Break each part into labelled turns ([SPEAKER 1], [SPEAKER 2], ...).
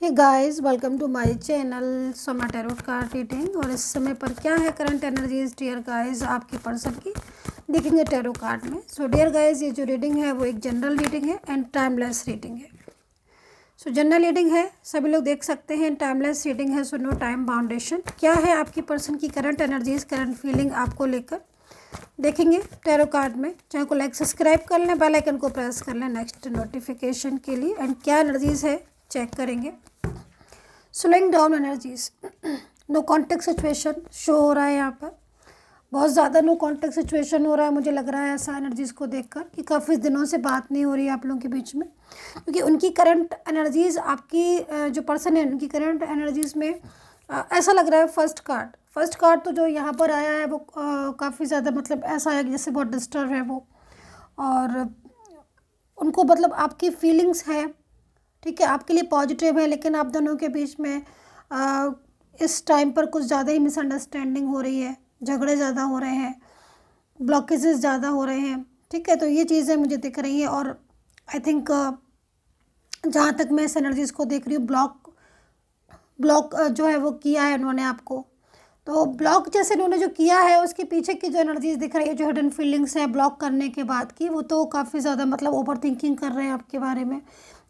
[SPEAKER 1] Hey guys, welcome to my channel Soma tarot card reading. और इस समय पर क्या है करंट एनर्जीज डियर गाइस आपके पर्सन की, देखेंगे टैरो कार्ड में। सो डियर गाइस, ये जो रीडिंग है वो एक जनरल रीडिंग है एंड टाइमलेस रीडिंग है। सो जनरल रीडिंग है, सभी लोग देख सकते हैं। टाइमलेस रीडिंग है, सो नो टाइम बाउंडेशन। क्या है आपकी पर्सन की करंट एनर्जीज, करंट फीलिंग आपको लेकर, देखेंगे टैरो कार्ड में। चैनल को लाइक सब्सक्राइब कर लें, बेल आइकन को प्रेस कर लें नेक्स्ट नोटिफिकेशन के लिए। एंड क्या एनर्जीज है चेक करेंगे। Slowing down energies, no contact situation show हो रहा है यहाँ पर। बहुत ज़्यादा नो कॉन्टेक्ट सिचुएशन हो रहा है, मुझे लग रहा है ऐसा एनर्जीज़ को देखकर कि काफ़ी दिनों से बात नहीं हो रही है आप लोगों के बीच में, क्योंकि उनकी करंट एनर्जीज़, आपकी जो पर्सन है उनकी करंट एनर्जीज़ में ऐसा लग रहा है। फर्स्ट कार्ड तो जो यहाँ पर आया है वो काफ़ी ज़्यादा मतलब ऐसा है कि जैसे बहुत डिस्टर्ब है वो, और उनको मतलब आपकी फीलिंग्स है, ठीक है, आपके लिए पॉजिटिव है, लेकिन आप दोनों के बीच में इस टाइम पर कुछ ज़्यादा ही मिसअंडरस्टैंडिंग हो रही है, झगड़े ज़्यादा हो रहे हैं, ब्लॉकेजेस ज़्यादा हो रहे हैं, ठीक है। तो ये चीज़ें मुझे दिख रही हैं। और आई थिंक जहाँ तक मैं इस एनर्जीज़ को देख रही हूँ, ब्लॉक जो है वो किया है उन्होंने आपको। तो ब्लॉक जैसे उन्होंने जो किया है उसके पीछे की जो एनर्जीज़ दिख रही है, जो हिडन फीलिंग्स है ब्लॉक करने के बाद की, वो तो काफ़ी ज़्यादा मतलब ओवर थिंकिंग कर रहे हैं आपके बारे में,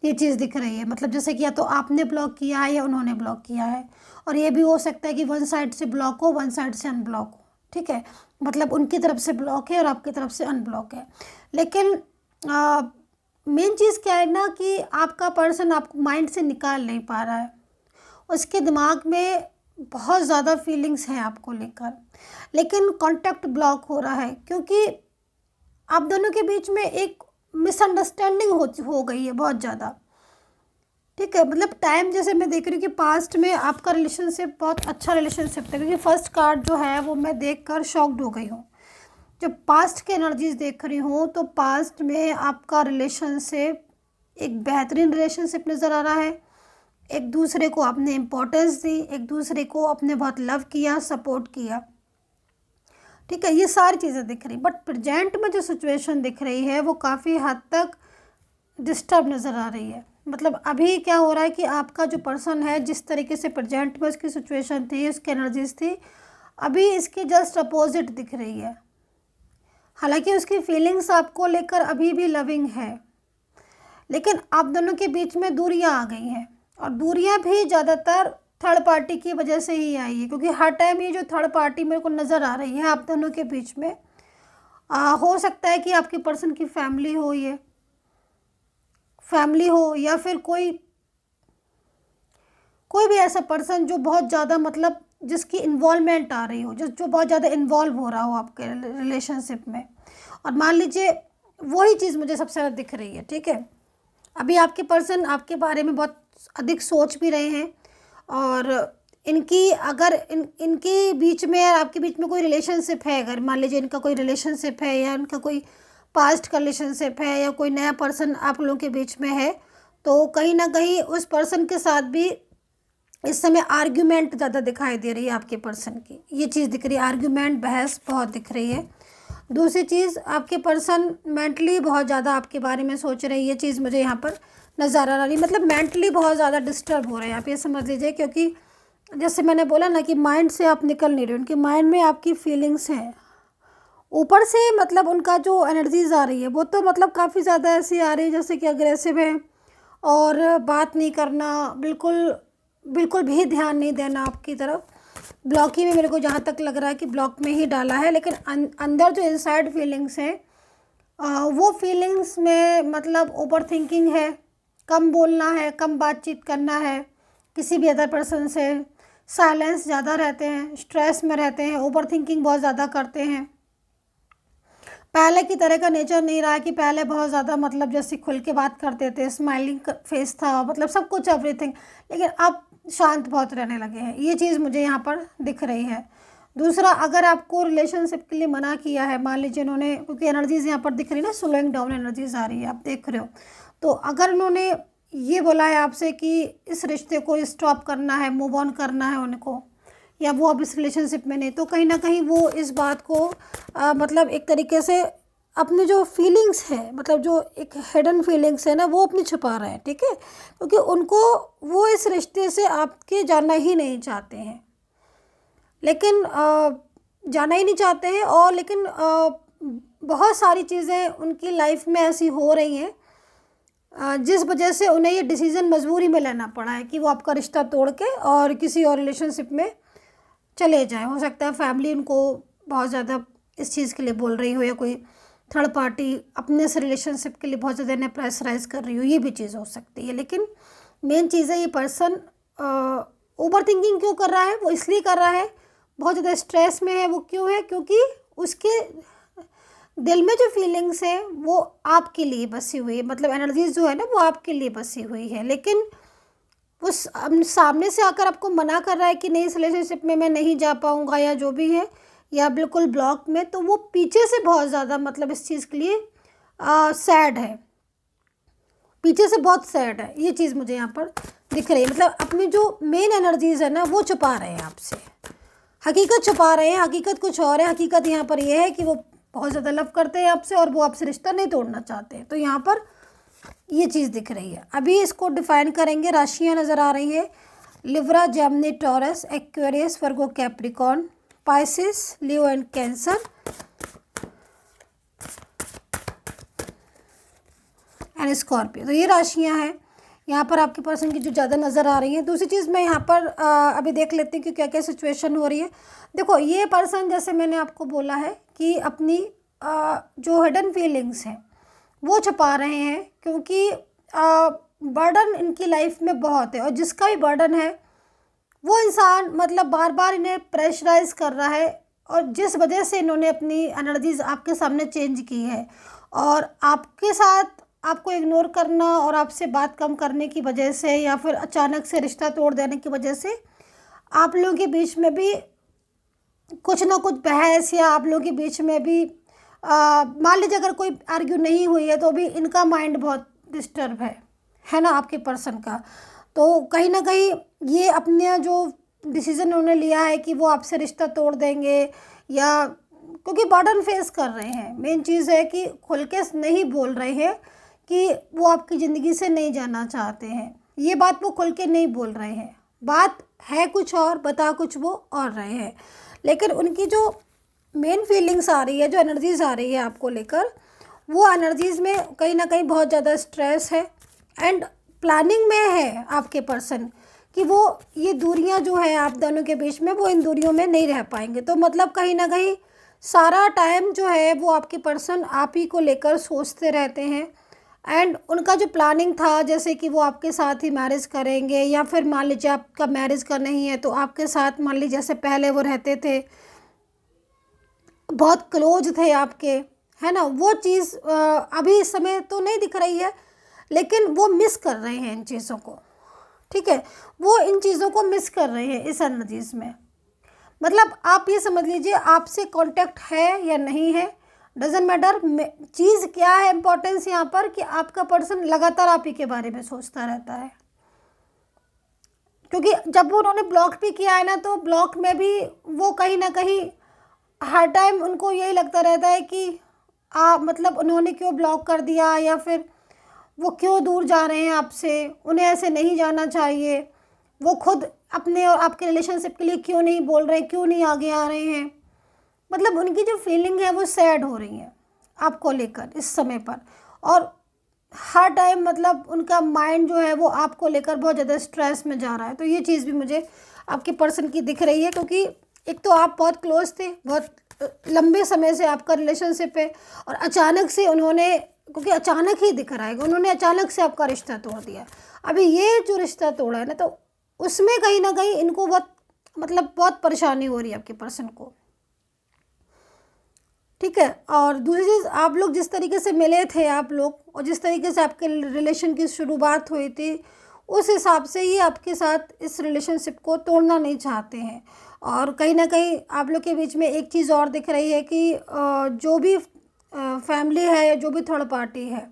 [SPEAKER 1] ये चीज़ दिख रही है। मतलब जैसे कि या तो आपने ब्लॉक किया है या उन्होंने ब्लॉक किया है। और ये भी हो सकता है कि वन साइड से ब्लॉक हो, वन साइड से अनब्लॉक हो, ठीक है। मतलब उनकी तरफ से ब्लॉक है और आपकी तरफ से अनब्लॉक है। लेकिन मेन चीज़ क्या है ना कि आपका पर्सन आपको माइंड से निकाल नहीं पा रहा है। उसके दिमाग में बहुत ज़्यादा फीलिंग्स हैं आपको लेकर, लेकिन कांटेक्ट ब्लॉक हो रहा है क्योंकि आप दोनों के बीच में एक मिसअंडरस्टैंडिंग हो गई है बहुत ज़्यादा, ठीक है। मतलब टाइम जैसे मैं देख रही हूँ कि पास्ट में आपका रिलेशनशिप बहुत अच्छा रिलेशनशिप था, क्योंकि फर्स्ट कार्ड जो है वो मैं देखकर शॉक्ड हो गई हूँ। जब पास्ट की एनर्जीज देख रही हूँ तो पास्ट में आपका रिलेशनशिप एक बेहतरीन रिलेशनशिप नज़र आ रहा है। एक दूसरे को आपने इम्पोर्टेंस दी, एक दूसरे को आपने बहुत लव किया, सपोर्ट किया, ठीक है। ये सारी चीज़ें दिख रही, बट प्रेजेंट में जो सिचुएशन दिख रही है वो काफ़ी हद तक डिस्टर्ब नज़र आ रही है। मतलब अभी क्या हो रहा है कि आपका जो पर्सन है, जिस तरीके से प्रेजेंट में उसकी सिचुएशन थी, उसकी एनर्जीज थी, अभी इसकी जस्ट अपोजिट दिख रही है। हालांकि उसकी फीलिंग्स आपको लेकर अभी भी लविंग है, लेकिन आप दोनों के बीच में दूरियां आ गई हैं। और दूरियां भी ज़्यादातर थर्ड पार्टी की वजह से ही आई है, क्योंकि हर टाइम ये जो थर्ड पार्टी मेरे को नज़र आ रही है आप दोनों के बीच में, हो सकता है कि आपके पर्सन की फैमिली हो, ये फैमिली हो, या फिर कोई भी ऐसा पर्सन जो बहुत ज़्यादा मतलब जिसकी इन्वॉल्वमेंट आ रही हो, जो बहुत ज़्यादा इन्वॉल्व हो रहा हो आपके रिलेशनशिप में। और मान लीजिए वही चीज़ मुझे सबसे ज़्यादा दिख रही है, ठीक है। अभी आपके पर्सन आपके बारे में बहुत अधिक सोच भी रहे हैं, और इनकी अगर इनके बीच में या आपके बीच में कोई रिलेशनशिप है, अगर मान लीजिए इनका कोई रिलेशनशिप है या इनका कोई पास्ट का रिलेशनशिप है या कोई नया पर्सन आप लोगों के बीच में है, तो कहीं ना कहीं उस पर्सन के साथ भी इस समय आर्ग्यूमेंट ज़्यादा दिखाई दे रही है आपके पर्सन की, ये चीज़ दिख रही है। आर्ग्यूमेंट, बहस बहुत दिख रही है। दूसरी चीज़, आपके पर्सन मेंटली बहुत ज़्यादा आपके बारे में सोच रहे हैं, ये चीज़ मुझे यहाँ पर नज़र आ रही। मतलब मेंटली बहुत ज़्यादा डिस्टर्ब हो रहे हैं, आप ये समझ लीजिए, क्योंकि जैसे मैंने बोला ना कि माइंड से आप निकल नहीं रहे, उनके माइंड में आपकी फीलिंग्स हैं। ऊपर से मतलब उनका जो एनर्जीज आ रही है वो तो मतलब काफ़ी ज़्यादा ऐसी आ रही है जैसे कि अग्रेसिव है, और बात नहीं करना, बिल्कुल भी ध्यान नहीं देना आपकी तरफ। ब्लॉक ही में मेरे को जहाँ तक लग रहा है कि ब्लॉक में ही डाला है, लेकिन अंदर जो इनसाइड फीलिंग्स हैं वो फीलिंग्स में मतलब ओवर थिंकिंग है, कम बोलना है, कम बातचीत करना है किसी भी अदर पर्सन से, साइलेंस ज़्यादा रहते हैं, स्ट्रेस में रहते हैं, ओवर थिंकिंग बहुत ज़्यादा करते हैं। पहले की तरह का नेचर नहीं रहा है कि पहले बहुत ज़्यादा मतलब जैसे खुल के बात करते थे, स्माइलिंग फेस था, मतलब सब कुछ एवरीथिंग, लेकिन अब शांत बहुत रहने लगे हैं। ये चीज़ मुझे यहाँ पर दिख रही है। दूसरा, अगर आपको रिलेशनशिप के लिए मना किया है, मान लीजिए इन्होंने, क्योंकि एनर्जीज यहाँ पर दिख रही है ना, स्लोइंग डाउन एनर्जीज आ रही है, आप देख रहे हो, तो अगर उन्होंने ये बोला है आपसे कि इस रिश्ते को स्टॉप करना है, मूव ऑन करना है उनको, या वो अब इस रिलेशनशिप में नहीं, तो कहीं ना कहीं वो इस बात को मतलब एक तरीके से अपनी जो फीलिंग्स है, मतलब जो एक हिडन फीलिंग्स है ना, वो अपनी छुपा रहे हैं, ठीक है, क्योंकि उनको वो इस रिश्ते से आपके जाना ही नहीं चाहते हैं, लेकिन जाना ही नहीं चाहते हैं। और लेकिन बहुत सारी चीज़ें उनकी लाइफ में ऐसी हो रही हैं जिस वजह से उन्हें ये डिसीज़न मजबूरी में लेना पड़ा है कि वो आपका रिश्ता तोड़ के और किसी और रिलेशनशिप में चले जाएं। हो सकता है फैमिली उनको बहुत ज़्यादा इस चीज़ के लिए बोल रही हो, या कोई थर्ड पार्टी अपने से रिलेशनशिप के लिए बहुत ज़्यादा इन्हें प्रेशराइज कर रही हो, ये भी चीज़ हो सकती है। लेकिन मेन चीज़ है, ये पर्सन ओवर थिंकिंग क्यों कर रहा है? वो इसलिए कर रहा है, बहुत ज़्यादा स्ट्रेस में है। वो क्यों है? क्योंकि उसके दिल में जो फीलिंग्स है वो आपके लिए बसी हुई है, मतलब एनर्जीज जो है ना वो आपके लिए बसी हुई है। लेकिन वो सामने से आकर आपको मना कर रहा है कि नहीं, इस रिलेशनशिप में मैं नहीं जा पाऊँगा, या जो भी है, या बिल्कुल ब्लॉक में, तो वो पीछे से बहुत ज़्यादा मतलब इस चीज़ के लिए सैड है, पीछे से बहुत सैड है। ये चीज़ मुझे यहाँ पर दिख रही है। मतलब अपनी जो मेन एनर्जीज है ना वो छुपा रहे हैं आपसे, हकीकत छुपा रहे हैं। हकीकत कुछ और है। हकीकत यहाँ पर ये है कि वो बहुत ज़्यादा लव करते हैं आपसे और वो आपसे रिश्ता नहीं तोड़ना चाहते हैं। तो यहाँ पर ये चीज़ दिख रही है। अभी इसको डिफाइन करेंगे। राशियाँ नज़र आ रही हैं, Libra, Gemini, taurus, Aquarius, Virgo, Capricorn, Pisces, Leo and cancer and Scorpio. तो ये राशियाँ हैं यहाँ पर आपके पर्सन की जो ज़्यादा नज़र आ रही है। दूसरी चीज़ मैं यहाँ पर अभी देख लेती हूँ कि क्या क्या सिचुएशन हो रही है। देखो, ये पर्सन, जैसे मैंने आपको बोला है कि अपनी जो हिडन फीलिंग्स हैं वो छुपा रहे हैं, क्योंकि बर्डन इनकी लाइफ में बहुत है, और जिसका भी बर्डन है वो इंसान मतलब बार बार इन्हें प्रेशराइज कर रहा है, और जिस वजह से इन्होंने अपनी एनर्जीज आपके सामने चेंज की है, और आपके साथ आपको इग्नोर करना और आपसे बात कम करने की वजह से, या फिर अचानक से रिश्ता तोड़ देने की वजह से आप लोगों के बीच में भी कुछ ना कुछ बहस, या आप लोगों के बीच में भी मान लीजिए अगर कोई आर्ग्यू नहीं हुई है तो भी इनका माइंड बहुत डिस्टर्ब है ना, आपके पर्सन का। तो कहीं ना कहीं ये अपने जो डिसीज़न उन्होंने लिया है कि वो आपसे रिश्ता तोड़ देंगे, या क्योंकि बर्डन फेस कर रहे हैं। मेन चीज़ है कि खुल के नहीं बोल रहे हैं कि वो आपकी ज़िंदगी से नहीं जाना चाहते हैं। ये बात वो खुल के नहीं बोल रहे हैं, बात है कुछ और, बता कुछ वो और रहे हैं। लेकिन उनकी जो मेन फीलिंग्स आ रही है, जो एनर्जीज आ रही है आपको लेकर, वो एनर्जीज़ में कहीं ना कहीं बहुत ज़्यादा स्ट्रेस है, एंड प्लानिंग में है आपके पर्सन कि वो ये दूरियां जो है आप दोनों के बीच में, वो इन दूरियों में नहीं रह पाएंगे। तो मतलब कहीं ना कहीं सारा टाइम जो है वो आपके पर्सन आप ही को लेकर सोचते रहते हैं। एंड उनका जो प्लानिंग था, जैसे कि वो आपके साथ ही मैरिज करेंगे, या फिर मान लीजिए आपका मैरिज का नहीं है तो आपके साथ मान लीजिए जैसे पहले वो रहते थे, बहुत क्लोज थे आपके, है ना, वो चीज़ अभी इस समय तो नहीं दिख रही है, लेकिन वो मिस कर रहे हैं इन चीज़ों को, ठीक है, वो इन चीज़ों को मिस कर रहे हैं इस एनर्जीज़ में। मतलब आप ये समझ लीजिए, आपसे कांटेक्ट है या नहीं है, डजेंट मैटर। चीज़ क्या है इम्पोर्टेंस यहाँ पर, कि आपका पर्सन लगातार आप ही के बारे में सोचता रहता है। क्योंकि जब वो उन्होंने ब्लॉक भी किया है ना, तो ब्लॉक में भी वो कहीं ना कहीं हर टाइम उनको यही लगता रहता है कि मतलब उन्होंने क्यों ब्लॉक कर दिया, या फिर वो क्यों दूर जा रहे हैं आपसे, उन्हें ऐसे नहीं जाना चाहिए, वो खुद अपने और आपके रिलेशनशिप के लिए क्यों नहीं बोल रहे, क्यों नहीं आगे आ रहे हैं। मतलब उनकी जो फीलिंग है वो सैड हो रही है आपको लेकर इस समय पर, और हर टाइम मतलब उनका माइंड जो है वो आपको लेकर बहुत ज़्यादा स्ट्रेस में जा रहा है। तो ये चीज़ भी मुझे आपके पर्सन की दिख रही है, क्योंकि एक तो आप बहुत क्लोज थे, बहुत लंबे समय से आपका रिलेशनशिप है, और अचानक से उन्होंने, क्योंकि अचानक ही दिख रहा है, उन्होंने अचानक से आपका रिश्ता तोड़ दिया। अभी ये जो रिश्ता तोड़ा है ना, तो उसमें कहीं ना कहीं इनको बहुत मतलब बहुत परेशानी हो रही है आपके पर्सन को, ठीक है। और दूसरी चीज़, आप लोग जिस तरीके से मिले थे आप लोग, और जिस तरीके से आपके रिलेशन की शुरुआत हुई थी, उस हिसाब से ये आपके साथ इस रिलेशनशिप को तोड़ना नहीं चाहते हैं। और कहीं ना कहीं आप लोग के बीच में एक चीज़ और दिख रही है कि जो भी फैमिली है या जो भी थर्ड पार्टी है,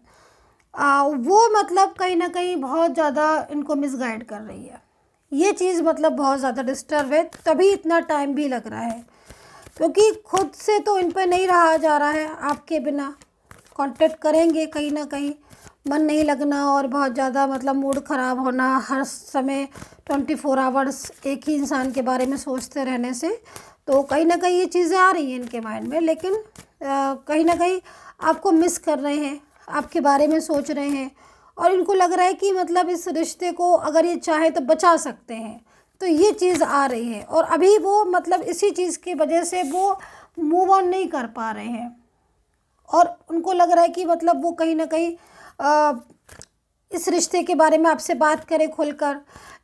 [SPEAKER 1] वो मतलब कहीं ना कहीं बहुत ज़्यादा इनको मिसगाइड कर रही है। ये चीज़ मतलब बहुत ज़्यादा डिस्टर्ब है, तभी इतना टाइम भी लग रहा है, क्योंकि खुद से तो इन पर नहीं रहा जा रहा है आपके बिना, कांटेक्ट करेंगे, कहीं ना कहीं मन नहीं लगना और बहुत ज़्यादा मतलब मूड ख़राब होना, हर समय 24 आवर्स एक ही इंसान के बारे में सोचते रहने से, तो कहीं ना कहीं ये चीज़ें आ रही हैं इनके माइंड में। लेकिन कहीं ना कहीं आपको मिस कर रहे हैं, आपके बारे में सोच रहे हैं और इनको लग रहा है कि मतलब इस रिश्ते को अगर ये चाहे तो बचा सकते हैं, तो ये चीज़ आ रही है। और अभी वो मतलब इसी चीज़ की वजह से वो मूव ऑन नहीं कर पा रहे हैं और उनको लग रहा है कि मतलब वो कहीं ना कहीं इस रिश्ते के बारे में आपसे बात करें खुलकर,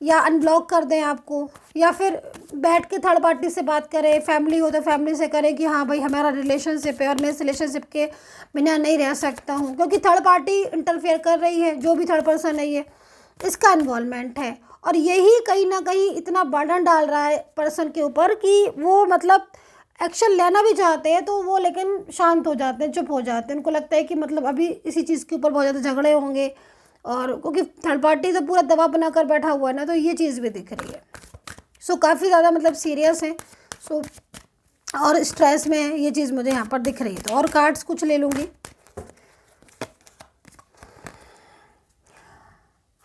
[SPEAKER 1] या अनब्लॉक कर दें आपको, या फिर बैठ के थर्ड पार्टी से बात करें, फैमिली हो तो फैमिली से करें कि हाँ भाई हमारा रिलेशनशिप है और मैं इस रिलेशनशिप के बिना नहीं रह सकता हूँ, क्योंकि थर्ड पार्टी इंटरफेयर कर रही है, जो भी थर्ड पर्सन है ये इसका इन्वॉल्वमेंट है। और यही कहीं ना कहीं इतना बर्डन डाल रहा है पर्सन के ऊपर कि वो मतलब एक्शन लेना भी चाहते हैं तो वो लेकिन शांत हो जाते हैं, चुप हो जाते हैं। उनको लगता है कि मतलब अभी इसी चीज़ के ऊपर बहुत ज़्यादा झगड़े होंगे, और क्योंकि थर्ड पार्टी तो पूरा दबाव बनाकर बैठा हुआ है ना, तो ये चीज़ भी दिख रही है। सो काफ़ी ज़्यादा मतलब सीरियस है, सो और स्ट्रेस में है, ये चीज़ मुझे यहाँ पर दिख रही है। तो और कार्ड्स कुछ ले लूँगी।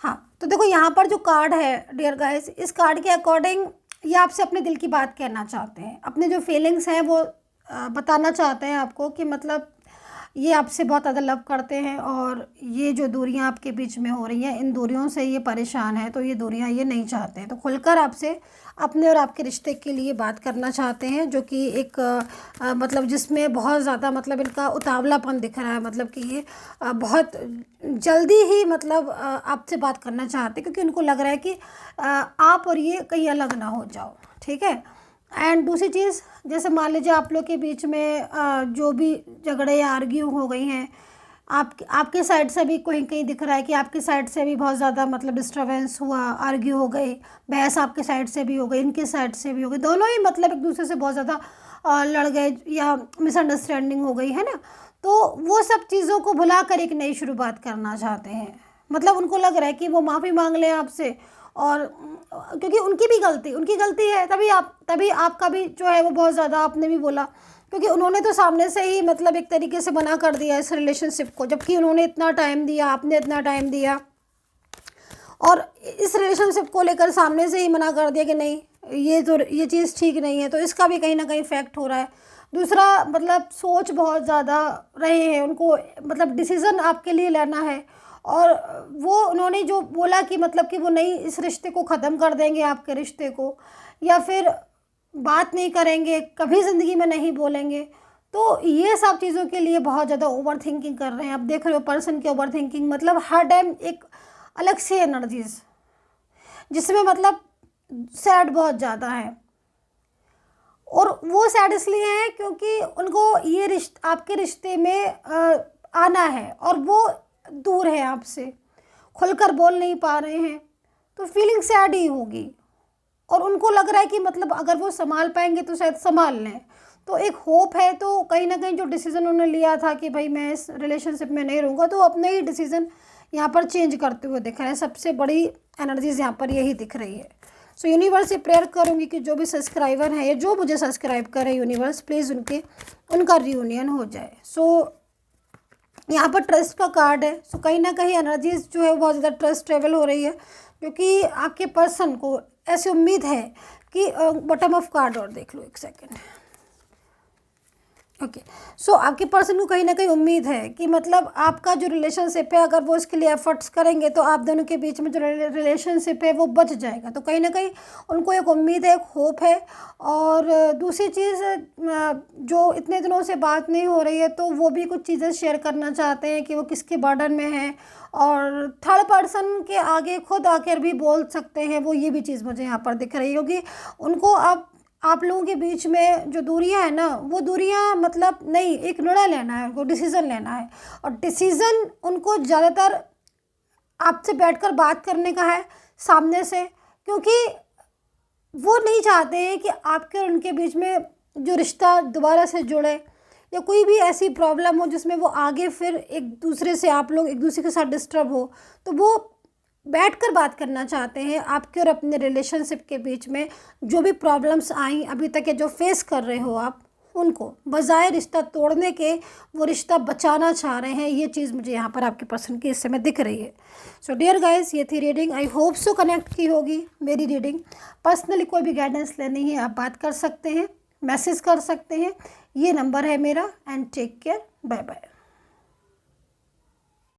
[SPEAKER 1] हाँ, तो देखो यहाँ पर जो कार्ड है डियर गाइस, इस कार्ड के अकॉर्डिंग ये आपसे अपने दिल की बात कहना चाहते हैं, अपने जो फीलिंग्स हैं वो बताना चाहते हैं आपको कि मतलब ये आपसे बहुत ज़्यादा लव करते हैं और ये जो दूरियां आपके बीच में हो रही हैं, इन दूरियों से ये परेशान है, तो ये दूरियां ये नहीं चाहते हैं। तो खुलकर आपसे अपने और आपके रिश्ते के लिए बात करना चाहते हैं, जो कि एक मतलब जिसमें बहुत ज़्यादा मतलब इनका उतावलापन दिख रहा है, मतलब कि ये बहुत जल्दी ही मतलब आपसे बात करना चाहते हैं, क्योंकि उनको लग रहा है कि आप और ये कहीं अलग ना हो जाओ। ठीक है। एंड दूसरी चीज़, जैसे मान लीजिए आप लोग के बीच में जो भी झगड़े या आर्ग्यू हो गई हैं, आपके साइड से भी कहीं कहीं दिख रहा है कि आपकी साइड से भी बहुत ज़्यादा मतलब डिस्टर्बेंस हुआ, आर्ग्यू हो गई, बहस आपके साइड से भी हो गई, इनके साइड से भी हो गई, दोनों ही मतलब एक दूसरे से बहुत ज़्यादा लड़ गए या मिसअंडरस्टैंडिंग हो गई है ना। तो वो सब चीज़ों को भुलाकर एक नई शुरुआत करना चाहते हैं। मतलब उनको लग रहा है कि वो माफ़ी मांग लें आपसे, और क्योंकि उनकी गलती है, तभी आपका भी जो है वो बहुत ज़्यादा आपने भी बोला, क्योंकि उन्होंने तो सामने से ही मतलब एक तरीके से मना कर दिया इस रिलेशनशिप को, जबकि उन्होंने इतना टाइम दिया, आपने इतना टाइम दिया, और इस रिलेशनशिप को लेकर सामने से ही मना कर दिया कि नहीं ये चीज़ ठीक नहीं है। तो इसका भी कहीं ना कहीं इफेक्ट हो रहा है। दूसरा मतलब सोच बहुत ज़्यादा रहे हैं उनको, मतलब डिसीज़न आपके लिए लेना है, और वो उन्होंने जो बोला कि मतलब कि वो नहीं इस रिश्ते को ख़त्म कर देंगे, आपके रिश्ते को, या फिर बात नहीं करेंगे, कभी ज़िंदगी में नहीं बोलेंगे। तो ये सब चीज़ों के लिए बहुत ज़्यादा ओवर थिंकिंग कर रहे हैं। आप देख रहे हो पर्सन की ओवर थिंकिंग मतलब हर टाइम एक अलग से एनर्जीज, जिसमें मतलब सैड बहुत ज़्यादा है, और वो सैड इसलिए है क्योंकि उनको ये आपके रिश्ते में आना है और वो दूर है आपसे, खुलकर बोल नहीं पा रहे हैं, तो फीलिंग सैड ही होगी। और उनको लग रहा है कि मतलब अगर वो संभाल पाएंगे तो शायद संभाल लें, तो एक होप है। तो कहीं ना कहीं जो डिसीज़न उन्होंने लिया था कि भाई मैं इस रिलेशनशिप में नहीं रहूँगा, तो अपने ही डिसीज़न यहाँ पर चेंज करते हुए दिख रहे हैं। सबसे बड़ी एनर्जीज यहाँ पर यही दिख रही है। सो यूनिवर्स से प्रेयर करूँगी कि जो भी सब्सक्राइबर हैं या जो मुझे सब्सक्राइब करें, यूनिवर्स प्लीज़ उनका रियूनियन हो जाए। सो यहाँ पर ट्रस्ट का कार्ड है। सो कहीं ना कहीं एनर्जीज जो है बहुत ज़्यादा ट्रस्ट ट्रेवल हो रही है, क्योंकि आपके पर्सन को ऐसी उम्मीद है कि बॉटम ऑफ कार्ड और देख लो एक सेकेंड। ओके, सो आपके पर्सन को कहीं ना कहीं उम्मीद है कि मतलब आपका जो रिलेशनशिप है, अगर वो इसके लिए एफर्ट्स करेंगे तो आप दोनों के बीच में जो रिलेशनशिप है वो बच जाएगा। तो कहीं ना कहीं उनको एक उम्मीद है, एक होप है। और दूसरी चीज़, जो इतने दिनों से बात नहीं हो रही है, तो वो भी कुछ चीज़ें शेयर करना चाहते हैं कि वो किसके बर्डन में है, और थर्ड पर्सन के आगे खुद आकर भी बोल सकते हैं वो, ये भी चीज़ मुझे यहाँ पर दिख रही है। क्योंकि उनको अब आप लोगों के बीच में जो दूरियां हैं ना, वो दूरियां मतलब नहीं, एक निर्णय लेना है उनको, डिसीज़न लेना है। और डिसीज़न उनको ज़्यादातर आपसे बैठकर बात करने का है सामने से, क्योंकि वो नहीं चाहते हैं कि आपके और उनके बीच में जो रिश्ता दोबारा से जुड़े, या कोई भी ऐसी प्रॉब्लम हो जिसमें वो आगे फिर एक दूसरे से, आप लोग एक दूसरे के साथ डिस्टर्ब हो। तो वो बैठकर बात करना चाहते हैं आपके और अपने रिलेशनशिप के बीच में, जो भी प्रॉब्लम्स आई अभी तक या जो फेस कर रहे हो आप, उनको बजाय रिश्ता तोड़ने के वो रिश्ता बचाना चाह रहे हैं। ये चीज़ मुझे यहाँ पर आपके पर्सन की इस समय दिख रही है। सो डियर गाइस, ये थी reading. I hope so connect की होगी मेरी रीडिंग। पर्सनली कोई भी गाइडेंस लेनी है आप बात कर सकते हैं, मैसेज कर सकते हैं। ये नंबर है मेरा। And take care, bye bye.